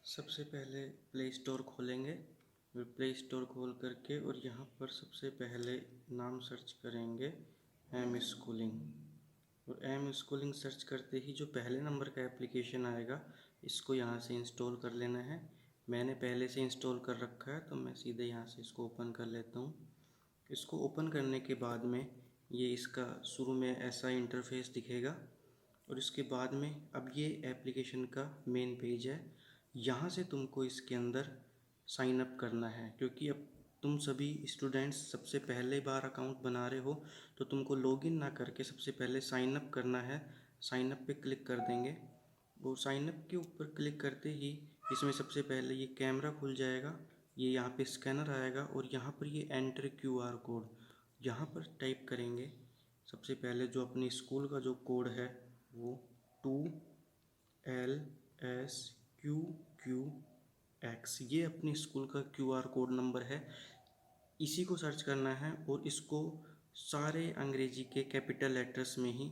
सबसे पहले play store खोलेंगे और प्ले स्टोर खोल करके और यहाँ पर सबसे पहले नाम सर्च करेंगे एम स्कूलिंग। और एम स्कूलिंग सर्च करते ही जो पहले नंबर का एप्लीकेशन आएगा इसको यहाँ से इंस्टॉल कर लेना है। मैंने पहले से इंस्टॉल कर रखा है तो मैं सीधे यहाँ से इसको ओपन कर लेता हूँ। इसको ओपन करने के बाद में ये इसका शुरू में ऐसा इंटरफेस दिखेगा और इसके बाद में अब ये एप्लीकेशन का मेन पेज है। यहाँ से तुमको इसके अंदर साइन अप करना है, क्योंकि अब तुम सभी स्टूडेंट्स सबसे पहले बार अकाउंट बना रहे हो तो तुमको लॉगिन ना करके सबसे पहले साइन अप करना है। साइन अप पे क्लिक कर देंगे। वो साइन अप के ऊपर क्लिक करते ही इसमें सबसे पहले ये कैमरा खुल जाएगा, ये यहाँ पे स्कैनर आएगा और यहाँ पर ये एंटर QR कोड यहाँ पर टाइप करेंगे। सबसे पहले जो अपनी स्कूल का जो कोड है वो 2LSQQX, ये अपनी स्कूल का QR कोड नंबर है। इसी को सर्च करना है और इसको सारे अंग्रेजी के कैपिटल लेटर्स में ही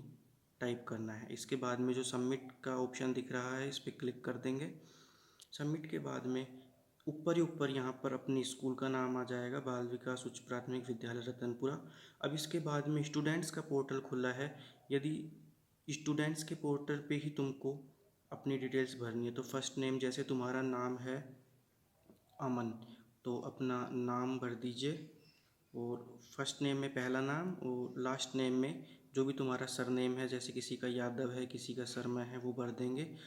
टाइप करना है। इसके बाद में जो सबमिट का ऑप्शन दिख रहा है इस पर क्लिक कर देंगे। सबमिट के बाद में ऊपर ही ऊपर यहाँ पर अपनी स्कूल का नाम आ जाएगा, बाल विकास उच्च प्राथमिक विद्यालय रतनपुरा। अब इसके बाद में स्टूडेंट्स का पोर्टल खुला है। यदि स्टूडेंट्स के पोर्टल पे ही तुमको अपनी डिटेल्स भरनी है तो फर्स्ट नेम, जैसे तुम्हारा नाम है अमन तो अपना नाम भर दीजिए और फर्स्ट नेम में पहला नाम और लास्ट नेम में जो भी तुम्हारा सरनेम है, जैसे किसी का यादव है किसी का शर्मा है, वो भर देंगे।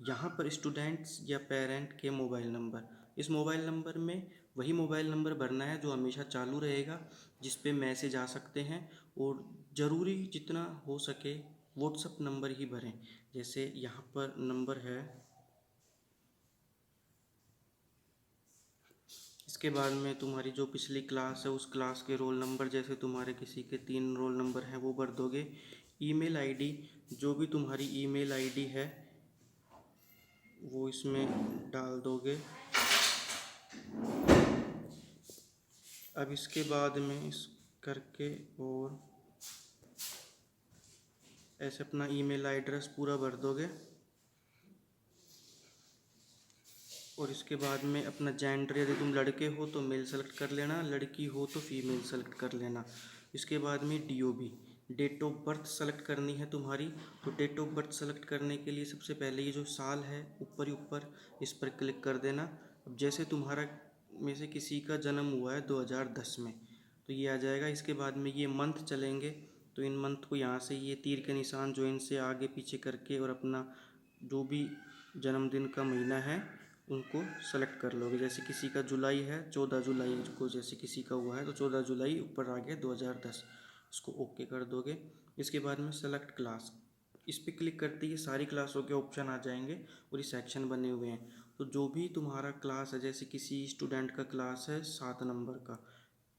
यहाँ पर स्टूडेंट्स या पेरेंट के मोबाइल नंबर, इस मोबाइल नंबर में वही मोबाइल नंबर भरना है जो हमेशा चालू रहेगा, जिस पे मैसेज आ सकते हैं। और ज़रूरी जितना हो सके व्हाट्सअप नंबर ही भरें। जैसे यहाँ पर नंबर है, इसके बाद में तुम्हारी जो पिछली क्लास है उस क्लास के रोल नंबर, जैसे तुम्हारे किसी के 3 रोल नंबर हैं वो भर दोगे। ईमेल आईडी, जो भी तुम्हारी ईमेल आईडी है वो इसमें डाल दोगे। अब इसके बाद में इस करके और ऐसे अपना ईमेल एड्रेस पूरा भर दोगे। और इसके बाद में अपना जेंडर, यदि तुम लड़के हो तो मेल सेलेक्ट कर लेना, लड़की हो तो फीमेल सेलेक्ट कर लेना। इसके बाद में DOB, date of birth select करनी है तुम्हारी। तो डेट ऑफ बर्थ सेलेक्ट करने के लिए सबसे पहले ये जो साल है ऊपर ही ऊपर इस पर क्लिक कर देना। अब जैसे तुम्हारा में से किसी का जन्म हुआ है 2010 में तो ये आ जाएगा। इसके बाद में ये मंथ चलेंगे तो इन मंथ को यहाँ से ये तीर के निशान जो इनसे आगे पीछे करके और अपना जो भी जन्मदिन का महीना है उनको सेलेक्ट कर लोगे। जैसे किसी का जुलाई है, 14 जुलाई को जैसे किसी का हुआ है तो 14 जुलाई ऊपर आ गया 2010, इसको ओके कर दोगे। इसके बाद में सेलेक्ट क्लास, इस पर क्लिक करते ही सारी क्लासों के ऑप्शन आ जाएंगे और ये सेक्शन बने हुए हैं। तो जो भी तुम्हारा क्लास है, जैसे किसी स्टूडेंट का क्लास है 7 नंबर का,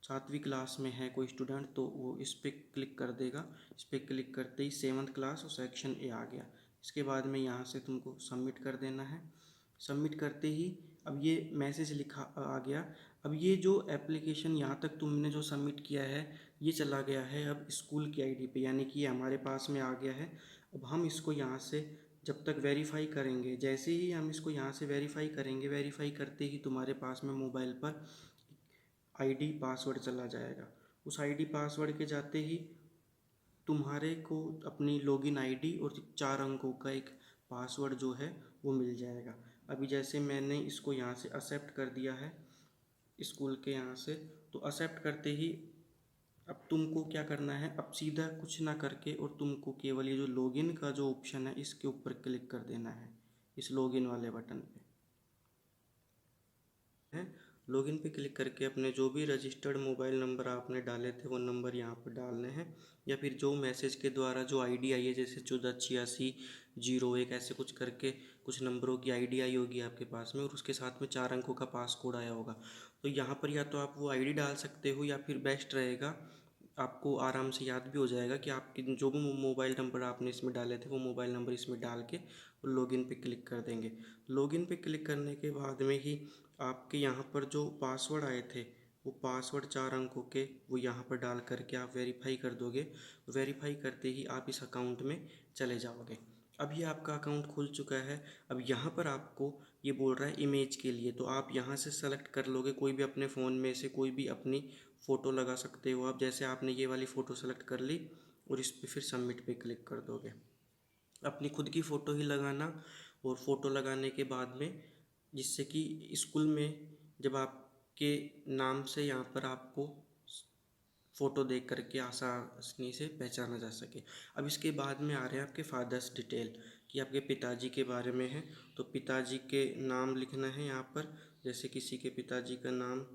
7वीं क्लास में है कोई स्टूडेंट तो वो इस पर क्लिक कर देगा। इस पर क्लिक करते ही 7th क्लास और सेक्शन A आ गया। इसके बाद में यहाँ से तुमको सबमिट कर देना है। सबमिट करते ही अब ये मैसेज लिखा आ गया। अब ये जो एप्लीकेशन यहाँ तक तुमने जो सबमिट किया है ये चला गया है अब स्कूल की आईडी पे, यानी कि ये हमारे पास में आ गया है। अब हम इसको यहाँ से जब तक वेरीफाई करेंगे, जैसे ही हम इसको यहाँ से वेरीफाई करेंगे, वेरीफाई करते ही तुम्हारे पास में मोबाइल पर आईडी पासवर्ड चला जाएगा। उस आईडी पासवर्ड के जाते ही तुम्हारे को अपनी लॉगिन आईडी और 4 अंकों का एक पासवर्ड जो है वो मिल जाएगा। अभी जैसे मैंने इसको यहाँ से एक्सेप्ट कर दिया है स्कूल के यहाँ से, तो एक्सेप्ट करते ही अब तुमको क्या करना है, अब सीधा कुछ ना करके और तुमको केवल ये जो लॉगिन का जो ऑप्शन है इसके ऊपर क्लिक कर देना है, इस लॉगिन वाले बटन पे है। लॉगिन पे क्लिक करके अपने जो भी रजिस्टर्ड मोबाइल नंबर आपने डाले थे वो नंबर यहाँ पर डालने हैं, या फिर जो मैसेज के द्वारा जो आईडी आई है जैसे 148601 ऐसे कुछ करके कुछ नंबरों की आईडी आई होगी आपके पास में और उसके साथ में 4 अंकों का पास कोड आया होगा। तो यहाँ पर या तो आप वो आईडी डाल सकते हो या फिर बेस्ट रहेगा आपको आराम से याद भी हो जाएगा कि आपके जो भी मोबाइल नंबर आपने इसमें डाले थे वो मोबाइल नंबर इसमें डाल के लॉगिन पे क्लिक कर देंगे। लॉगिन पे क्लिक करने के बाद में ही आपके यहाँ पर जो पासवर्ड आए थे वो पासवर्ड 4 अंकों के वो यहाँ पर डाल करके आप वेरीफाई कर दोगे। वेरीफाई करते ही आप इस अकाउंट में चले जाओगे। अब ये आपका अकाउंट खुल चुका है। अब यहाँ पर आपको ये बोल रहा है इमेज के लिए, तो आप यहाँ से सेलेक्ट कर लोगे कोई भी अपने फ़ोन में से कोई भी अपनी फ़ोटो लगा सकते हो आप। जैसे आपने ये वाली फ़ोटो सेलेक्ट कर ली और इस पर फिर सबमिट पे क्लिक कर दोगे। अपनी खुद की फ़ोटो ही लगाना, और फ़ोटो लगाने के बाद में जिससे कि स्कूल में जब आपके नाम से यहाँ पर आपको फ़ोटो देख करके आसानी से पहचाना जा सके। अब इसके बाद में आ रहे हैं आपके फादर्स डिटेल, कि आपके पिताजी के बारे में है। तो पिताजी के नाम लिखना है यहाँ पर। जैसे किसी के पिताजी का नाम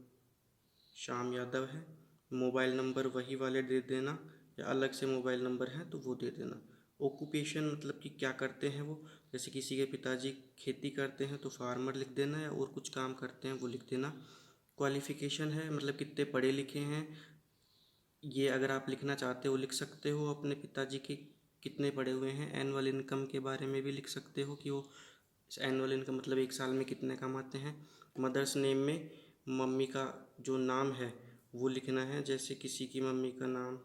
श्याम यादव है, मोबाइल नंबर वही वाले दे देना, या अलग से मोबाइल नंबर है तो वो दे देना। ऑक्यूपेशन मतलब कि क्या करते हैं वो, जैसे किसी के पिताजी खेती करते हैं तो फार्मर लिख देना, या और कुछ काम करते हैं वो लिख देना। क्वालिफ़िकेशन है मतलब कितने पढ़े लिखे हैं, ये अगर आप लिखना चाहते हो लिख सकते हो। अपने पिताजी के कितने पढ़े हुए हैं, एनुअल इनकम के बारे में भी लिख सकते हो कि वो एनुअल इनकम मतलब एक साल में कितने कमाते हैं। मदर्स नेम में मम्मी का जो नाम है वो लिखना है। जैसे किसी की मम्मी का नाम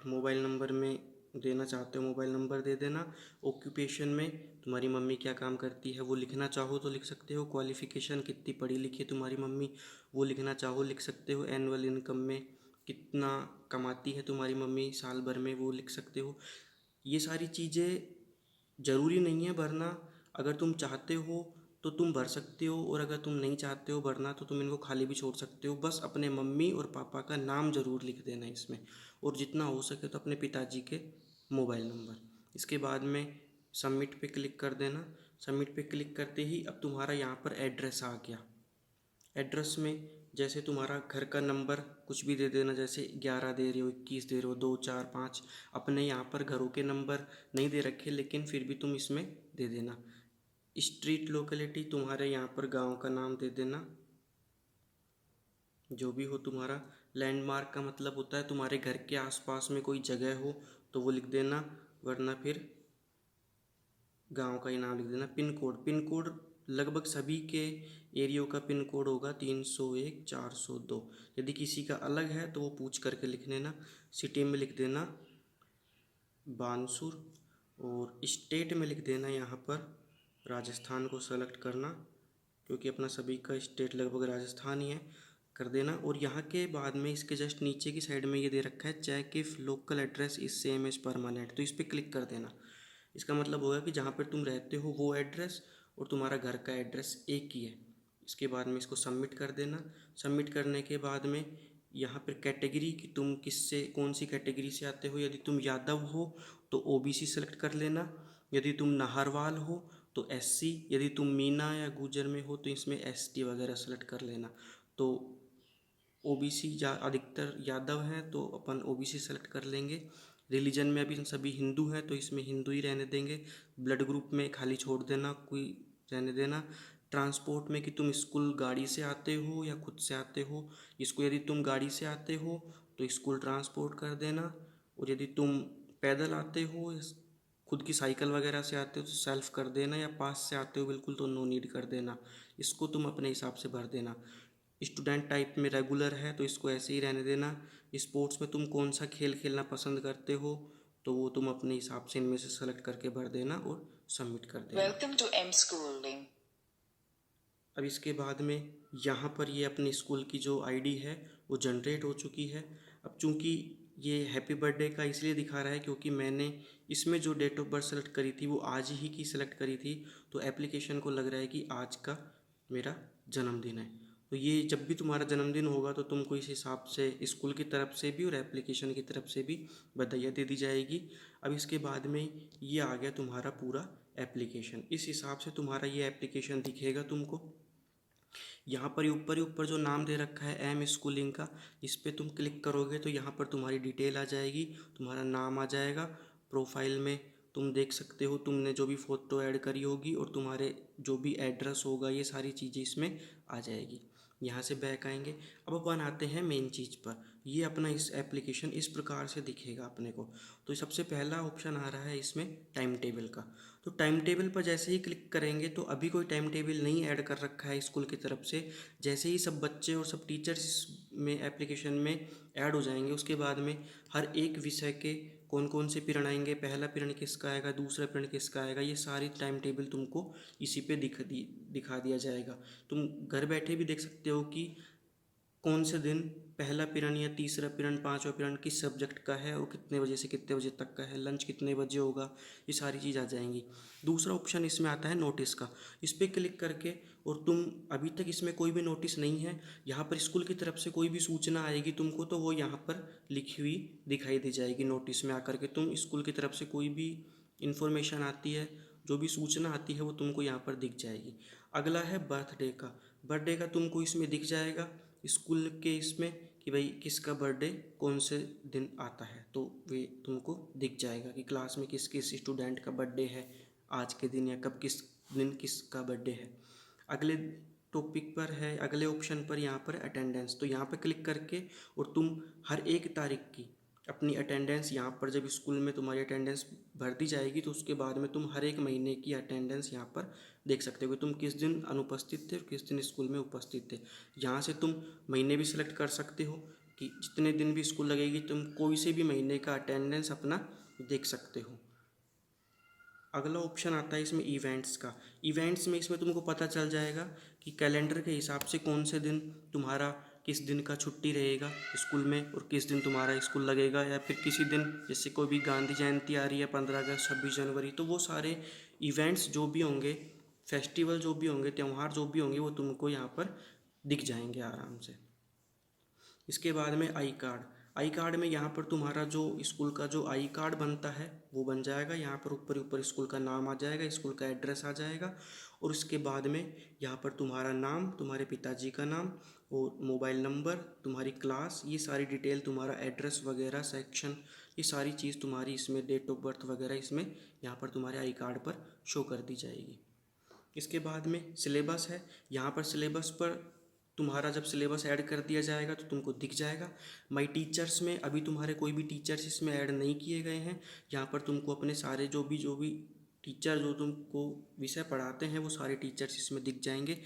मोबाइल नंबर में देना चाहते हो मोबाइल नंबर दे देना। ऑक्यूपेशन में तुम्हारी मम्मी क्या काम करती है वो लिखना चाहो तो लिख सकते हो। क्वालिफ़िकेशन कितनी पढ़ी लिखी है तुम्हारी मम्मी वो लिखना चाहो लिख सकते हो। एनुअल इनकम में कितना कमाती है तुम्हारी मम्मी साल भर में वो लिख सकते हो। ये सारी चीज़ें ज़रूरी नहीं है भरना, अगर तुम चाहते हो तो तुम भर सकते हो, और अगर तुम नहीं चाहते हो भरना तो तुम इनको खाली भी छोड़ सकते हो। बस अपने मम्मी और पापा का नाम ज़रूर लिख देना इसमें, और जितना हो सके तो अपने पिताजी के मोबाइल नंबर। इसके बाद में सबमिट पे क्लिक कर देना। सबमिट पे क्लिक करते ही अब तुम्हारा यहाँ पर एड्रेस आ गया। एड्रेस में जैसे तुम्हारा घर का नंबर कुछ भी दे देना, जैसे 11 दे रहे हो, 21 दे रहे हो, 2 4 5। अपने यहाँ पर घरों के नंबर नहीं दे रखे लेकिन फिर भी तुम इसमें दे देना। स्ट्रीट लोकेलिटी तुम्हारे यहाँ पर गांव का नाम दे देना जो भी हो तुम्हारा। लैंडमार्क का मतलब होता है तुम्हारे घर के आसपास में कोई जगह हो तो वो लिख देना, वरना फिर गांव का ही नाम लिख देना। पिन कोड, पिन कोड लगभग सभी के एरियो का पिन कोड होगा 301 402। यदि किसी का अलग है तो वो पूछ करके लिख लेना। सिटी में लिख देना बानसूर, और स्टेट में लिख देना यहाँ पर राजस्थान को सेलेक्ट करना, क्योंकि अपना सभी का स्टेट लगभग राजस्थान ही है, कर देना। और यहाँ के बाद में इसके जस्ट नीचे की साइड में ये दे रखा है check if local address is same as permanent, तो इस पर क्लिक कर देना। इसका मतलब होगा कि जहाँ पर तुम रहते हो वो एड्रेस और तुम्हारा घर का एड्रेस एक ही है। इसके बाद में इसको सबमिट कर देना। सबमिट करने के बाद में यहाँ पर कैटेगरी कि तुम किससे कौन सी कैटेगरी से आते हो। यदि तुम यादव हो तो ओबीसी सेलेक्ट कर लेना। यदि तुम नाहरवाल हो तो एससी। यदि तुम मीना या गुजर में हो तो इसमें एसटी वगैरह सेलेक्ट कर लेना। तो ओबीसी अधिकतर यादव हैं तो अपन ओबीसी सेलेक्ट कर लेंगे। रिलीजन में अभी सभी हिंदू हैं तो इसमें हिंदू ही रहने देंगे। ब्लड ग्रुप में खाली छोड़ देना, कोई रहने देना। ट्रांसपोर्ट में कि तुम स्कूल गाड़ी से आते हो या खुद से आते हो। इसको यदि तुम गाड़ी से आते हो तो स्कूल ट्रांसपोर्ट कर देना, और यदि तुम पैदल आते हो खुद की साइकिल वगैरह से आते हो तो सेल्फ कर देना, या पास से आते हो बिल्कुल तो नो नीड कर देना। इसको तुम अपने हिसाब से भर देना। स्टूडेंट टाइप में रेगुलर है तो इसको ऐसे ही रहने देना। स्पोर्ट्स में तुम कौन सा खेल खेलना पसंद करते हो तो वो तुम अपने हिसाब से इनमें से सेलेक्ट करके भर देना और सबमिट कर देना। Welcome to M Schooling. अब इसके बाद में यहाँ पर ये अपनी स्कूल की जो आईडी है वो जनरेट हो चुकी है। अब चूँकि ये हैप्पी बर्थडे का इसलिए दिखा रहा है क्योंकि मैंने इसमें जो डेट ऑफ बर्थ सेलेक्ट करी थी वो आज ही की सेलेक्ट करी थी, तो एप्लीकेशन को लग रहा है कि आज का मेरा जन्मदिन है। तो ये जब भी तुम्हारा जन्मदिन होगा तो तुमको इस हिसाब से स्कूल की तरफ से भी और एप्लीकेशन की तरफ से भी बधाइयाँ दे दी जाएगी। अब इसके बाद में ये आ गया तुम्हारा पूरा एप्लीकेशन। इस हिसाब से तुम्हारा ये एप्लीकेशन दिखेगा तुमको। यहाँ पर ऊपर ही ऊपर जो नाम दे रखा है एम स्कूलिंग का, इस पर तुम क्लिक करोगे तो यहाँ पर तुम्हारी डिटेल आ जाएगी, तुम्हारा नाम आ जाएगा। प्रोफाइल में तुम देख सकते हो तुमने जो भी फ़ोटो ऐड करी होगी और तुम्हारे जो भी एड्रेस होगा ये सारी चीज़ें इसमें आ जाएगी। यहाँ से बैक आएंगे। अब अपन आते हैं मेन चीज़ पर। ये अपना इस एप्लीकेशन इस प्रकार से दिखेगा अपने को। तो सबसे पहला ऑप्शन आ रहा है इसमें टाइम टेबल का। तो टाइम टेबल पर जैसे ही क्लिक करेंगे तो अभी कोई टाइम टेबल नहीं ऐड कर रखा है स्कूल की तरफ से। जैसे ही सब बच्चे और सब टीचर्स में एप्लीकेशन में ऐड हो जाएंगे उसके बाद में हर एक विषय के कौन कौन से पीरियड आएंगे, पहला पीरियड किसका आएगा, दूसरा पीरियड किसका आएगा, ये सारी टाइम टेबल तुमको इसी पे दिखा दिया जाएगा। तुम घर बैठे भी देख सकते हो कि कौन से दिन पहला पीरियड या तीसरा पीरियड, पांचवा पीरियड किस सब्जेक्ट का है और कितने बजे से कितने बजे तक का है, लंच कितने बजे होगा, ये सारी चीज़ आ जाएंगी। दूसरा ऑप्शन इसमें आता है नोटिस का। इस पर क्लिक करके, और तुम अभी तक इसमें कोई भी नोटिस नहीं है, यहाँ पर स्कूल की तरफ से कोई भी सूचना आएगी तुमको तो वो यहाँ पर लिखी हुई दिखाई दे जाएगी। नोटिस में आकर के तुम स्कूल की तरफ से कोई भी इंफॉर्मेशन आती है, जो भी सूचना आती है वो तुमको यहाँ पर दिख जाएगी। अगला है बर्थडे का। बर्थडे का तुमको इसमें दिख जाएगा स्कूल के इसमें कि भाई किसका बर्थडे कौन से दिन आता है, तो वे तुमको दिख जाएगा कि क्लास में किस किस स्टूडेंट का बर्थडे है आज के दिन, या कब किस दिन किसका बर्थडे है। अगले टॉपिक पर है, अगले ऑप्शन पर यहाँ पर अटेंडेंस। तो यहाँ पर क्लिक करके और तुम हर एक तारीख की अपनी अटेंडेंस, यहाँ पर जब स्कूल में तुम्हारी अटेंडेंस भर दी जाएगी तो उसके बाद में तुम हर एक महीने की अटेंडेंस यहाँ पर देख सकते हो कि तुम किस दिन अनुपस्थित थे और किस दिन स्कूल में उपस्थित थे। यहाँ से तुम महीने भी सिलेक्ट कर सकते हो कि जितने दिन भी स्कूल लगेगी तुम कोई से भी महीने का अटेंडेंस अपना देख सकते हो। अगला ऑप्शन आता है इसमें इवेंट्स का। इवेंट्स में इसमें तुमको पता चल जाएगा कि कैलेंडर के हिसाब से कौन से दिन तुम्हारा किस दिन का छुट्टी रहेगा स्कूल में और किस दिन तुम्हारा स्कूल लगेगा, या फिर किसी दिन जैसे कोई भी गांधी जयंती आ रही है, 15 अगस्त, 26 जनवरी, तो वो सारे इवेंट्स जो भी होंगे, फेस्टिवल जो भी होंगे, त्यौहार जो भी होंगे, वो तुमको यहाँ पर दिख जाएंगे आराम से। इसके बाद में आई कार्ड। आई कार्ड में यहाँ पर तुम्हारा जो स्कूल का जो आई कार्ड बनता है वो बन जाएगा। यहाँ पर ऊपर ऊपर स्कूल का नाम आ जाएगा, स्कूल का एड्रेस आ जाएगा, और उसके बाद में यहाँ पर तुम्हारा नाम, तुम्हारे पिताजी का नाम और मोबाइल नंबर, तुम्हारी क्लास, ये सारी डिटेल, तुम्हारा एड्रेस वगैरह, सेक्शन, ये सारी चीज़ तुम्हारी इसमें, डेट ऑफ बर्थ वगैरह इसमें यहाँ पर तुम्हारे आई कार्ड पर शो कर दी जाएगी। इसके बाद में सिलेबस है। यहाँ पर सिलेबस पर तुम्हारा जब सिलेबस ऐड कर दिया जाएगा तो तुमको दिख जाएगा। माई टीचर्स में अभी तुम्हारे कोई भी टीचर्स इसमें ऐड नहीं किए गए हैं। यहाँ पर तुमको अपने सारे जो भी टीचर जो तुमको विषय पढ़ाते हैं वो सारे टीचर्स इसमें दिख जाएंगे।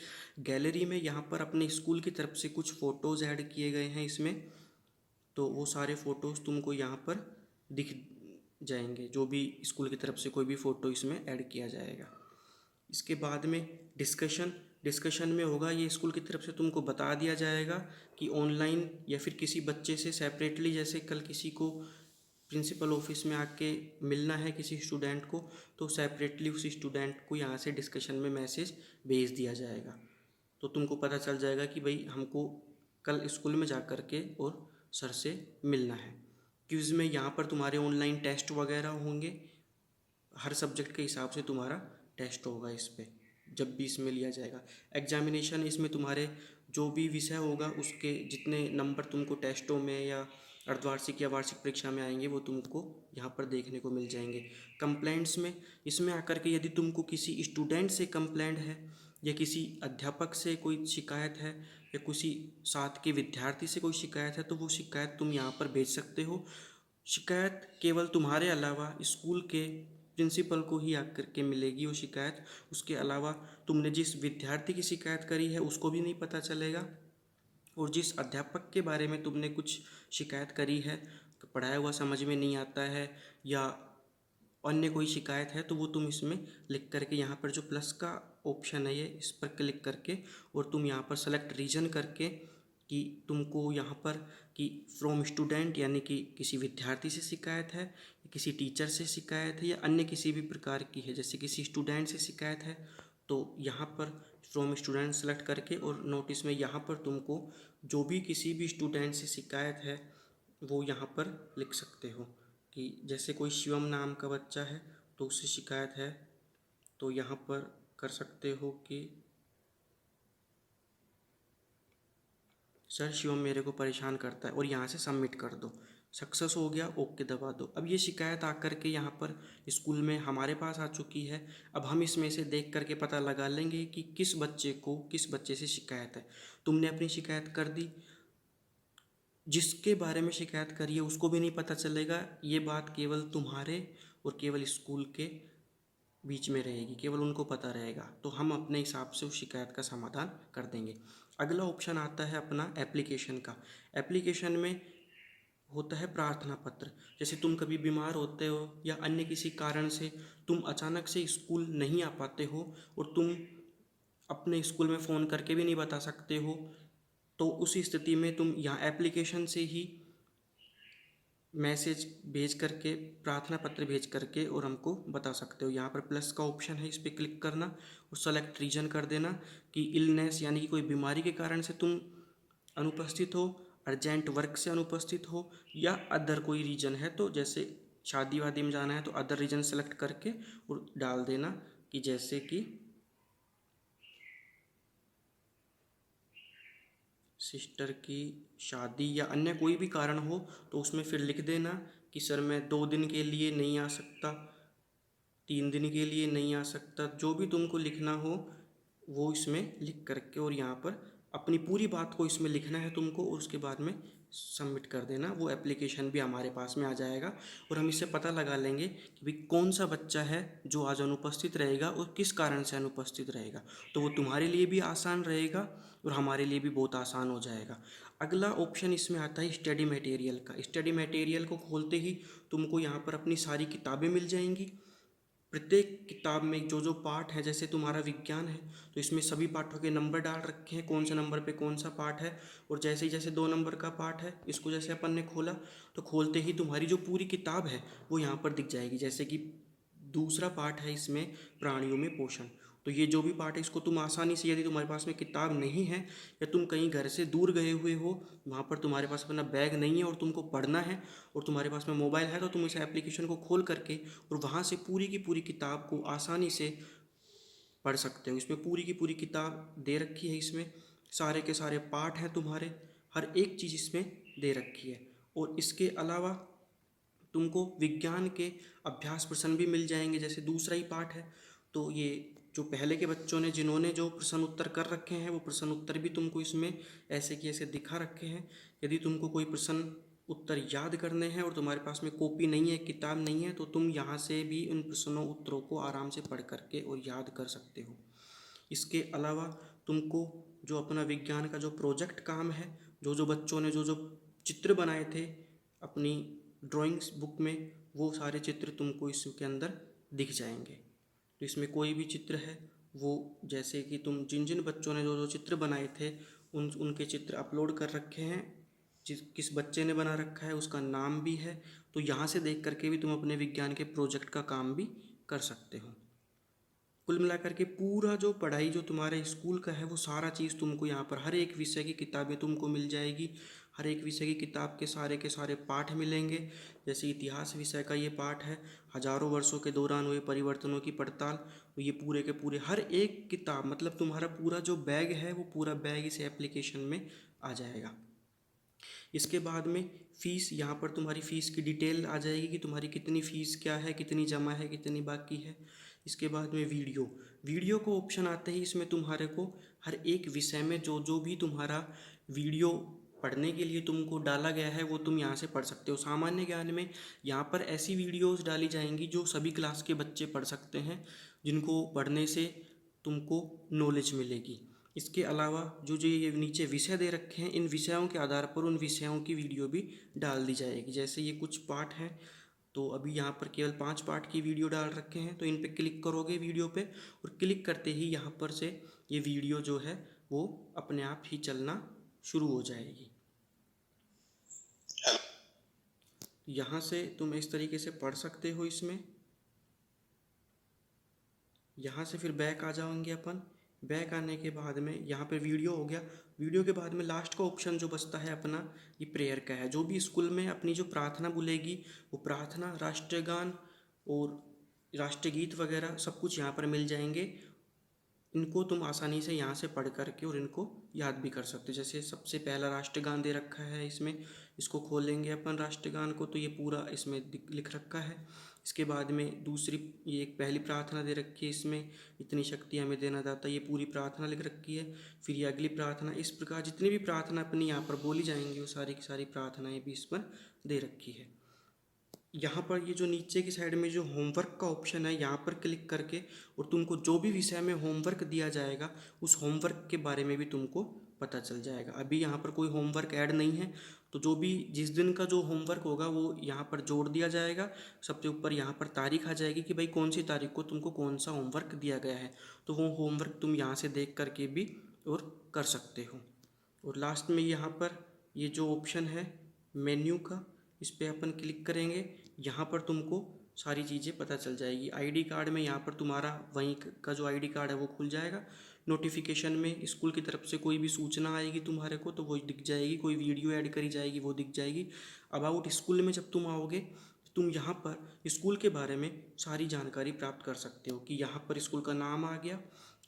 गैलरी में यहाँ पर अपने स्कूल की तरफ से कुछ फ़ोटोज़ ऐड किए गए हैं इसमें, तो वो सारे फ़ोटोज़ तुमको यहाँ पर दिख जाएंगे, जो भी स्कूल की तरफ से कोई भी फ़ोटो इसमें ऐड किया जाएगा। इसके बाद में डिस्कशन में होगा, ये स्कूल की तरफ से तुमको बता दिया जाएगा कि ऑनलाइन या फिर किसी बच्चे से सेपरेटली, जैसे कल किसी को प्रिंसिपल ऑफिस में आके मिलना है किसी स्टूडेंट को, तो सेपरेटली उस स्टूडेंट को यहाँ से डिस्कशन में मैसेज भेज दिया जाएगा। तो तुमको पता चल जाएगा कि भाई हमको कल स्कूल में जा कर के और सर से मिलना है। क्विज़ में यहाँ पर तुम्हारे ऑनलाइन टेस्ट वगैरह होंगे, हर सब्जेक्ट के हिसाब से तुम्हारा टेस्ट होगा इस पर जब भी इसमें लिया जाएगा। एग्जामिनेशन, इसमें तुम्हारे जो भी विषय होगा उसके जितने नंबर तुमको टेस्टों में या अर्धवार्षिक या वार्षिक परीक्षा में आएंगे वो तुमको यहाँ पर देखने को मिल जाएंगे। कंप्लेंट्स में, इसमें आकर के यदि तुमको किसी स्टूडेंट से कंप्लेंट है या किसी अध्यापक से कोई शिकायत है या किसी साथ के विद्यार्थी से कोई शिकायत है तो वो शिकायत तुम यहाँ पर भेज सकते हो। शिकायत केवल तुम्हारे अलावा स्कूल के प्रिंसिपल को ही आकर के मिलेगी वो शिकायत, उसके अलावा तुमने जिस विद्यार्थी की शिकायत करी है उसको भी नहीं पता चलेगा, और जिस अध्यापक के बारे में तुमने कुछ शिकायत करी है, पढ़ाया हुआ समझ में नहीं आता है या अन्य कोई शिकायत है, तो वो तुम इसमें लिख करके यहाँ पर जो प्लस का ऑप्शन है ये इस पर क्लिक करके और तुम यहाँ पर सेलेक्ट रीजन करके कि तुमको यहाँ पर कि फ्रॉम स्टूडेंट यानी कि किसी विद्यार्थी से शिकायत है, किसी टीचर से शिकायत है या अन्य किसी भी प्रकार की है, जैसे किसी स्टूडेंट से शिकायत है तो यहाँ पर फ्रॉम स्टूडेंट सेलेक्ट करके और नोटिस में यहाँ पर तुमको जो भी किसी भी स्टूडेंट से शिकायत है वो यहाँ पर लिख सकते हो कि जैसे कोई शिवम नाम का बच्चा है तो उससे शिकायत है तो यहाँ पर कर सकते हो कि सर शिवम मेरे को परेशान करता है, और यहाँ से सबमिट कर दो। सक्सेस हो गया, ओके दबा दो। अब ये शिकायत आकर के यहाँ पर स्कूल में हमारे पास आ चुकी है। अब हम इसमें से देख करके पता लगा लेंगे कि किस बच्चे से शिकायत है। तुमने अपनी शिकायत कर दी, जिसके बारे में शिकायत करी है उसको भी नहीं पता चलेगा। ये बात केवल तुम्हारे और केवल स्कूल के बीच में रहेगी, केवल उनको पता रहेगा, तो हम अपने हिसाब से उस शिकायत का समाधान कर देंगे। अगला ऑप्शन आता है अपना एप्लीकेशन का। एप्लीकेशन में होता है प्रार्थना पत्र। जैसे तुम कभी बीमार होते हो या अन्य किसी कारण से तुम अचानक से स्कूल नहीं आ पाते हो और तुम अपने स्कूल में फ़ोन करके भी नहीं बता सकते हो, तो उस स्थिति में तुम यहाँ एप्लीकेशन से ही मैसेज भेज करके, प्रार्थना पत्र भेज करके और हमको बता सकते हो। यहाँ पर प्लस का ऑप्शन है, इस पर क्लिक करना और सेलेक्ट रीजन कर देना कि इलनेस यानी कि कोई बीमारी के कारण से तुम अनुपस्थित हो, अर्जेंट वर्क से अनुपस्थित हो, या अदर कोई रीजन है, तो जैसे शादी वादी में जाना है तो अदर रीजन सेलेक्ट करके और डाल देना कि जैसे कि सिस्टर की शादी या अन्य कोई भी कारण हो, तो उसमें फिर लिख देना कि सर मैं 2 दिन के लिए नहीं आ सकता, 3 दिन के लिए नहीं आ सकता, जो भी तुमको लिखना हो वो इसमें लिख करके और यहाँ पर अपनी पूरी बात को इसमें लिखना है तुमको और उसके बाद में सबमिट कर देना। वो एप्लीकेशन भी हमारे पास में आ जाएगा और हम इससे पता लगा लेंगे कि भाई कौन सा बच्चा है जो आज अनुपस्थित रहेगा और किस कारण से अनुपस्थित रहेगा। तो वो तुम्हारे लिए भी आसान रहेगा और हमारे लिए भी बहुत आसान हो जाएगा। अगला ऑप्शन इसमें आता है स्टडी मटेरियल का। स्टडी मटेरियल को खोलते ही तुमको यहाँ पर अपनी सारी किताबें मिल जाएंगी। प्रत्येक किताब में जो जो पाठ है, जैसे तुम्हारा विज्ञान है तो इसमें सभी पाठों के नंबर डाल रखे हैं, कौन सा नंबर पे कौन सा पाठ है। और जैसे ही जैसे 2 नंबर का पाठ है, इसको जैसे अपन ने खोला तो खोलते ही तुम्हारी जो पूरी किताब है वो यहाँ पर दिख जाएगी। जैसे कि दूसरा पाठ है इसमें प्राणियों में पोषण, तो ये जो भी पाठ है इसको तुम आसानी से, यदि तुम्हारे पास में किताब नहीं है या तुम कहीं घर से दूर गए हुए हो, वहाँ पर तुम्हारे पास अपना बैग नहीं है और तुमको पढ़ना है और तुम्हारे पास में मोबाइल है, तो तुम इस एप्लीकेशन को खोल करके और वहाँ से पूरी की पूरी किताब को आसानी से पढ़ सकते हो। इसमें पूरी की पूरी किताब दे रखी है, इसमें सारे के सारे पाठ हैं तुम्हारे, हर एक चीज़ इसमें दे रखी है। और इसके अलावा तुमको विज्ञान के अभ्यास प्रश्न भी मिल जाएंगे। जैसे दूसरा ही पाठ है तो ये जो पहले के बच्चों ने जिन्होंने जो प्रश्न उत्तर कर रखे हैं वो प्रश्न उत्तर भी तुमको इसमें ऐसे कि ऐसे दिखा रखे हैं। यदि तुमको कोई प्रश्न उत्तर याद करने हैं और तुम्हारे पास में कॉपी नहीं है, किताब नहीं है, तो तुम यहाँ से भी उन प्रश्नों उत्तरों को आराम से पढ़ करके और याद कर सकते हो। इसके अलावा तुमको जो अपना विज्ञान का जो प्रोजेक्ट काम है, जो जो बच्चों ने जो जो चित्र बनाए थे अपनी ड्राइंग्स बुक में, वो सारे चित्र तुमको इसके अंदर दिख जाएंगे। तो इसमें कोई भी चित्र है वो, जैसे कि तुम जिन जिन बच्चों ने जो जो चित्र बनाए थे उनके चित्र अपलोड कर रखे हैं, किस बच्चे ने बना रखा है उसका नाम भी है, तो यहाँ से देख करके भी तुम अपने विज्ञान के प्रोजेक्ट का काम भी कर सकते हो। कुल मिलाकर के पूरा जो पढ़ाई जो तुम्हारे स्कूल का है वो सारा चीज़ तुमको यहाँ पर हर एक विषय की किताबें तुमको मिल जाएगी। हर एक विषय की किताब के सारे पाठ मिलेंगे। जैसे इतिहास विषय का ये पाठ है, हजारों वर्षों के दौरान हुए परिवर्तनों की पड़ताल, तो ये पूरे के पूरे हर एक किताब, मतलब तुम्हारा पूरा जो बैग है वो पूरा बैग इस एप्लीकेशन में आ जाएगा। इसके बाद में फ़ीस, यहाँ पर तुम्हारी फ़ीस की डिटेल आ जाएगी कि तुम्हारी कितनी फ़ीस क्या है, कितनी जमा है, कितनी बाकी है। इसके बाद में वीडियो को ऑप्शन आते ही इसमें तुम्हारे को हर एक विषय में जो जो भी तुम्हारा वीडियो पढ़ने के लिए तुमको डाला गया है वो तुम यहाँ से पढ़ सकते हो। सामान्य ज्ञान में यहाँ पर ऐसी वीडियोस डाली जाएंगी जो सभी क्लास के बच्चे पढ़ सकते हैं, जिनको पढ़ने से तुमको नॉलेज मिलेगी। इसके अलावा जो जो ये नीचे विषय दे रखे हैं, इन विषयों के आधार पर उन विषयों की वीडियो भी डाल दी जाएगी। जैसे ये कुछ पाठ हैं तो अभी यहाँ पर केवल 5 पाठ की वीडियो डाल रखे हैं, तो इन पे क्लिक करोगे वीडियो पे और क्लिक करते ही यहाँ पर से ये वीडियो जो है वो अपने आप ही चलना शुरू हो जाएगी। यहाँ से तुम इस तरीके से पढ़ सकते हो। इसमें यहाँ से फिर बैक आ जाएंगे अपन। बैक आने के बाद में यहाँ पे वीडियो हो गया। वीडियो के बाद में लास्ट का ऑप्शन जो बचता है अपना, ये प्रेयर का है। जो भी स्कूल में अपनी जो प्रार्थना बुलेगी वो प्रार्थना, राष्ट्रगान और राष्ट्रीय गीत वगैरह सब कुछ यहाँ पर मिल जाएंगे। इनको तुम आसानी से यहाँ से पढ़ करके और इनको याद भी कर सकते हो। जैसे सबसे पहला राष्ट्रगान दे रखा है इसमें, इसको खोलेंगे अपन राष्ट्रगान को, तो ये पूरा इसमें लिख रखा है। इसके बाद में दूसरी, ये एक पहली प्रार्थना दे रखी है, इसमें इतनी शक्ति हमें देना दाता, ये पूरी प्रार्थना लिख रखी है। फिर ये अगली प्रार्थना, इस प्रकार जितनी भी प्रार्थना अपनी यहाँ पर बोली जाएंगी वो सारी की सारी प्रार्थनाएँ भी इस पर दे रखी है। यहाँ पर ये जो नीचे की साइड में जो होमवर्क का ऑप्शन है, यहाँ पर क्लिक करके और तुमको जो भी विषय में होमवर्क दिया जाएगा उस होमवर्क के बारे में भी तुमको पता चल जाएगा। अभी यहाँ पर कोई होमवर्क ऐड नहीं है, तो जो भी जिस दिन का जो होमवर्क होगा वो यहाँ पर जोड़ दिया जाएगा। सबसे ऊपर यहाँ पर तारीख आ जाएगी कि भाई कौन सी तारीख को तुमको कौन सा होमवर्क दिया गया है, तो वो होमवर्क तुम यहाँ से देख करके भी और कर सकते हो। और लास्ट में यहाँ पर ये जो ऑप्शन है मेन्यू का, इस पर अपन क्लिक करेंगे। यहाँ पर तुमको सारी चीज़ें पता चल जाएगी। आईडी कार्ड में यहाँ पर तुम्हारा वहीं का जो आईडी कार्ड है वो खुल जाएगा। नोटिफिकेशन में स्कूल की तरफ से कोई भी सूचना आएगी तुम्हारे को तो वो दिख जाएगी, कोई वीडियो ऐड करी जाएगी वो दिख जाएगी। अबाउट स्कूल में जब तुम आओगे तुम यहाँ पर स्कूल के बारे में सारी जानकारी प्राप्त कर सकते हो कि यहाँ पर स्कूल का नाम आ गया,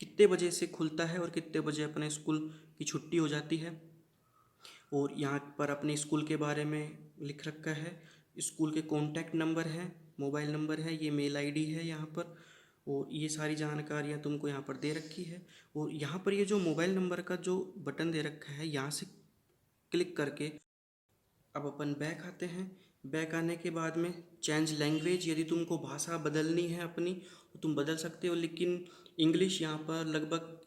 कितने बजे से खुलता है और कितने बजे अपने स्कूल की छुट्टी हो जाती है, और यहाँ पर अपने स्कूल के बारे में लिख रखा है। स्कूल के कॉन्टैक्ट नंबर हैं, मोबाइल नंबर है, ये मेल आईडी है यहाँ पर, और ये सारी जानकारियाँ तुमको यहाँ पर दे रखी है। और यहाँ पर ये जो मोबाइल नंबर का जो बटन दे रखा है यहाँ से क्लिक करके अब अपन बैक आते हैं। बैक आने के बाद में चेंज लैंग्वेज, यदि तुमको भाषा बदलनी है अपनी तो तुम बदल सकते हो, लेकिन इंग्लिश यहाँ पर लगभग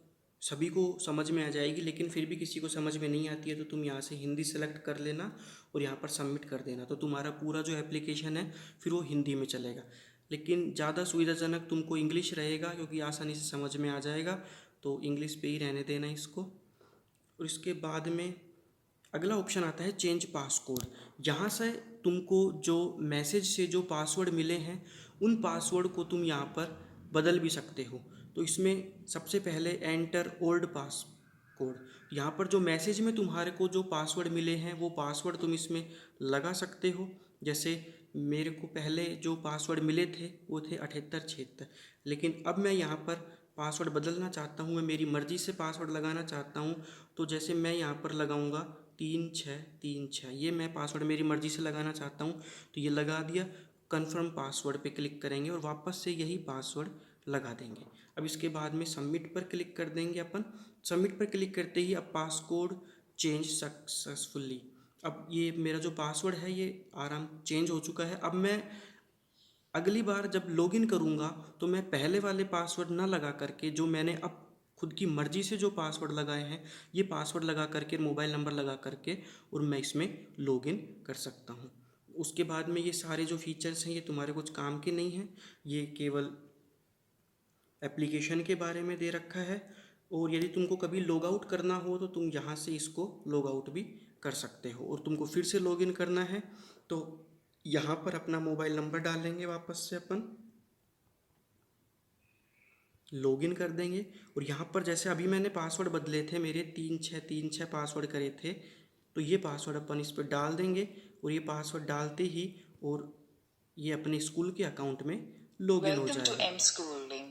सभी को समझ में आ जाएगी, लेकिन फिर भी किसी को समझ में नहीं आती है तो तुम यहाँ से हिंदी सेलेक्ट कर लेना और यहाँ पर सबमिट कर देना, तो तुम्हारा पूरा जो एप्लीकेशन है फिर वो हिंदी में चलेगा। लेकिन ज़्यादा सुविधाजनक तुमको इंग्लिश रहेगा क्योंकि आसानी से समझ में आ जाएगा, तो इंग्लिश पे ही रहने देना इसको। और इसके बाद में अगला ऑप्शन आता है चेंज पासकोड। यहाँ से तुमको जो मैसेज से जो पासवर्ड मिले हैं उन पासवर्ड को तुम यहाँ पर बदल भी सकते हो। तो इसमें सबसे पहले एंटर ओल्ड पासकोड, यहाँ पर जो मैसेज में तुम्हारे को जो पासवर्ड मिले हैं वो पासवर्ड तुम इसमें लगा सकते हो। जैसे मेरे को पहले जो पासवर्ड मिले थे वो थे 7876, लेकिन अब मैं यहाँ पर पासवर्ड बदलना चाहता हूँ, मैं मेरी मर्ज़ी से पासवर्ड लगाना चाहता हूँ। तो जैसे मैं यहाँ पर लगाऊंगा 3636, ये मैं पासवर्ड मेरी मर्ज़ी से लगाना चाहता हूँ तो ये लगा दिया। कन्फर्म पासवर्ड पे क्लिक करेंगे और वापस से यही पासवर्ड लगा देंगे। अब इसके बाद में सबमिट पर क्लिक कर देंगे अपन। सबमिट पर क्लिक करते ही अब पासकोड चेंज सक्सेसफुली, अब ये मेरा जो पासवर्ड है ये आराम चेंज हो चुका है। अब मैं अगली बार जब लॉगिन करूँगा तो मैं पहले वाले पासवर्ड ना लगा करके जो मैंने अब खुद की मर्ज़ी से जो पासवर्ड लगाए हैं ये पासवर्ड लगा करके मोबाइल नंबर लगा करके और मैं इसमें लॉगिन कर सकता हूँ। उसके बाद में ये सारे जो फीचर्स हैं ये तुम्हारे कुछ काम के नहीं हैं, ये केवल एप्लीकेशन के बारे में दे रखा है। और यदि तुमको कभी लॉग आउट करना हो तो तुम यहाँ से इसको लॉग आउट भी कर सकते हो, और तुमको फिर से लॉगिन करना है तो यहाँ पर अपना मोबाइल नंबर डालेंगे, वापस से अपन लॉगिन कर देंगे। और यहाँ पर जैसे अभी मैंने पासवर्ड बदले थे, मेरे 3636 पासवर्ड करे थे, तो ये पासवर्ड अपन इस पर डाल देंगे और ये पासवर्ड डालते ही और ये अपने स्कूल के अकाउंट में लॉगिन हो जाएगा।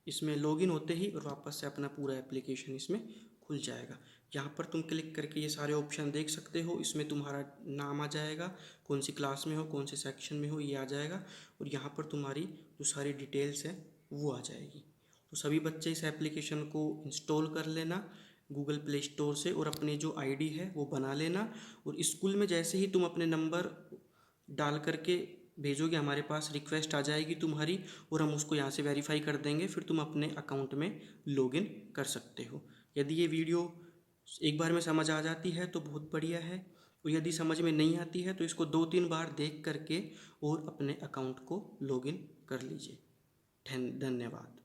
इसमें लॉगिन होते ही और वापस से अपना पूरा एप्लीकेशन इसमें खुल जाएगा। यहाँ पर तुम क्लिक करके ये सारे ऑप्शन देख सकते हो, इसमें तुम्हारा नाम आ जाएगा, कौन सी क्लास में हो, कौन से सेक्शन में हो, ये आ जाएगा। और यहाँ पर तुम्हारी जो सारी डिटेल्स है वो आ जाएगी। तो सभी बच्चे इस एप्लीकेशन को इंस्टॉल कर लेना गूगल प्ले स्टोर से और अपनी जो आईडी है वो बना लेना। और स्कूल में जैसे ही तुम अपने नंबर डाल करके भेजोगे हमारे पास रिक्वेस्ट आ जाएगी तुम्हारी और हम उसको यहाँ से वेरीफाई कर देंगे, फिर तुम अपने अकाउंट में लॉगिन कर सकते हो। यदि ये वीडियो एक बार में समझ आ जाती है तो बहुत बढ़िया है, और यदि समझ में नहीं आती है तो इसको 2-3 बार देख करके और अपने अकाउंट को लॉगिन कर लीजिए। धन्यवाद।